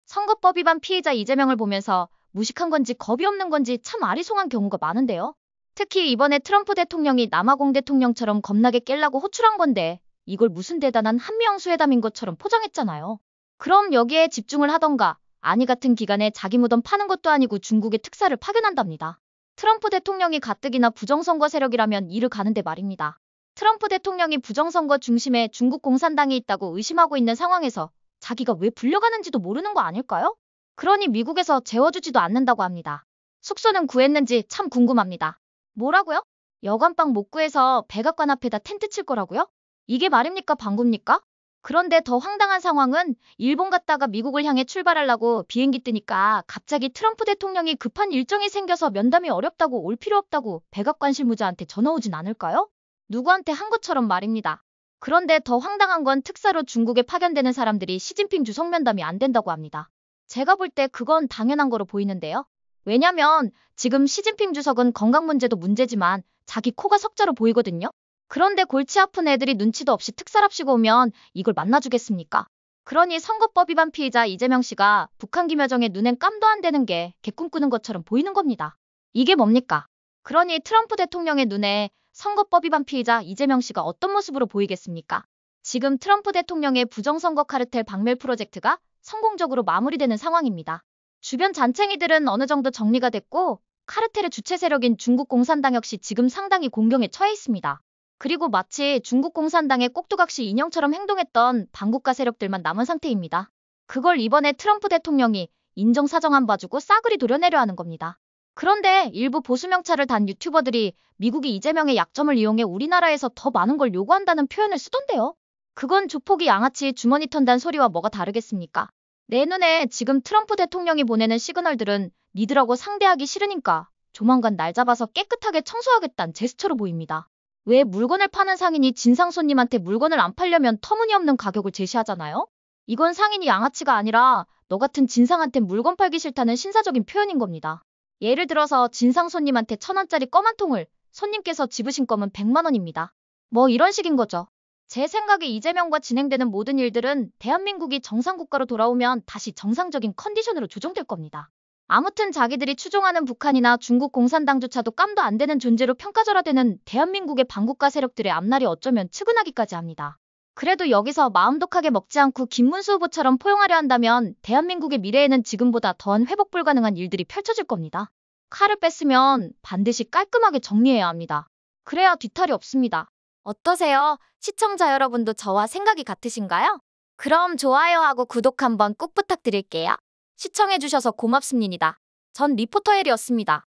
선거법 위반 피의자 이재명을 보면서 무식한 건지 겁이 없는 건지 참 아리송한 경우가 많은데요. 특히 이번에 트럼프 대통령이 남아공 대통령처럼 겁나게 깰라고 호출한 건데 이걸 무슨 대단한 한미영수회담인 것처럼 포장했잖아요. 그럼 여기에 집중을 하던가 아니 같은 기간에 자기 무덤 파는 것도 아니고 중국의 특사를 파견한답니다. 트럼프 대통령이 가뜩이나 부정선거 세력이라면 이를 가는데 말입니다. 트럼프 대통령이 부정선거 중심에 중국 공산당이 있다고 의심하고 있는 상황에서 자기가 왜 불려가는지도 모르는 거 아닐까요? 그러니 미국에서 재워주지도 않는다고 합니다. 숙소는 구했는지 참 궁금합니다. 뭐라고요? 여관방 못 구해서 백악관 앞에다 텐트 칠 거라고요? 이게 말입니까 방구입니까? 그런데 더 황당한 상황은 일본 갔다가 미국을 향해 출발하려고 비행기 뜨니까 갑자기 트럼프 대통령이 급한 일정이 생겨서 면담이 어렵다고 올 필요 없다고 백악관 실무자한테 전화 오진 않을까요? 누구한테 한 것처럼 말입니다. 그런데 더 황당한 건 특사로 중국에 파견되는 사람들이 시진핑 주석 면담이 안 된다고 합니다. 제가 볼 때 그건 당연한 거로 보이는데요. 왜냐면 지금 시진핑 주석은 건강 문제도 문제지만 자기 코가 석자로 보이거든요. 그런데 골치 아픈 애들이 눈치도 없이 특사랍시고 오면 이걸 만나주겠습니까? 그러니 선거법 위반 피의자 이재명 씨가 북한 김여정의 눈엔 깜도 안 되는 게 개꿈 꾸는 것처럼 보이는 겁니다. 이게 뭡니까? 그러니 트럼프 대통령의 눈에 선거법 위반 피의자 이재명 씨가 어떤 모습으로 보이겠습니까? 지금 트럼프 대통령의 부정선거 카르텔 박멸 프로젝트가 성공적으로 마무리되는 상황입니다. 주변 잔챙이들은 어느 정도 정리가 됐고 카르텔의 주체 세력인 중국 공산당 역시 지금 상당히 공경에 처해 있습니다. 그리고 마치 중국 공산당의 꼭두각시 인형처럼 행동했던 반국가 세력들만 남은 상태입니다. 그걸 이번에 트럼프 대통령이 인정사정한 봐주고 싸그리 도려내려 하는 겁니다. 그런데 일부 보수 명찰을 단 유튜버들이 미국이 이재명의 약점을 이용해 우리나라에서 더 많은 걸 요구한다는 표현을 쓰던데요. 그건 조폭이 양아치 주머니 턴다는 소리와 뭐가 다르겠습니까? 내 눈에 지금 트럼프 대통령이 보내는 시그널들은 니들하고 상대하기 싫으니까 조만간 날 잡아서 깨끗하게 청소하겠다는 제스처로 보입니다. 왜 물건을 파는 상인이 진상 손님한테 물건을 안 팔려면 터무니없는 가격을 제시하잖아요? 이건 상인이 양아치가 아니라 너 같은 진상한테 물건 팔기 싫다는 신사적인 표현인 겁니다. 예를 들어서 진상 손님한테 1,000원짜리 껌 한 통을 손님께서 집으신 껌은 100만 원입니다. 뭐 이런 식인 거죠. 제 생각에 이재명과 진행되는 모든 일들은 대한민국이 정상국가로 돌아오면 다시 정상적인 컨디션으로 조정될 겁니다. 아무튼 자기들이 추종하는 북한이나 중국 공산당조차도 깜도 안 되는 존재로 평가절하되는 대한민국의 반국가 세력들의 앞날이 어쩌면 측은하기까지 합니다. 그래도 여기서 마음 독하게 먹지 않고 김문수 후보처럼 포용하려 한다면 대한민국의 미래에는 지금보다 더한 회복 불가능한 일들이 펼쳐질 겁니다. 칼을 뺐으면 반드시 깔끔하게 정리해야 합니다. 그래야 뒤탈이 없습니다. 어떠세요? 시청자 여러분도 저와 생각이 같으신가요? 그럼 좋아요하고 구독 한번 꼭 부탁드릴게요. 시청해주셔서 고맙습니다. 전 리포터 혜리였습니다.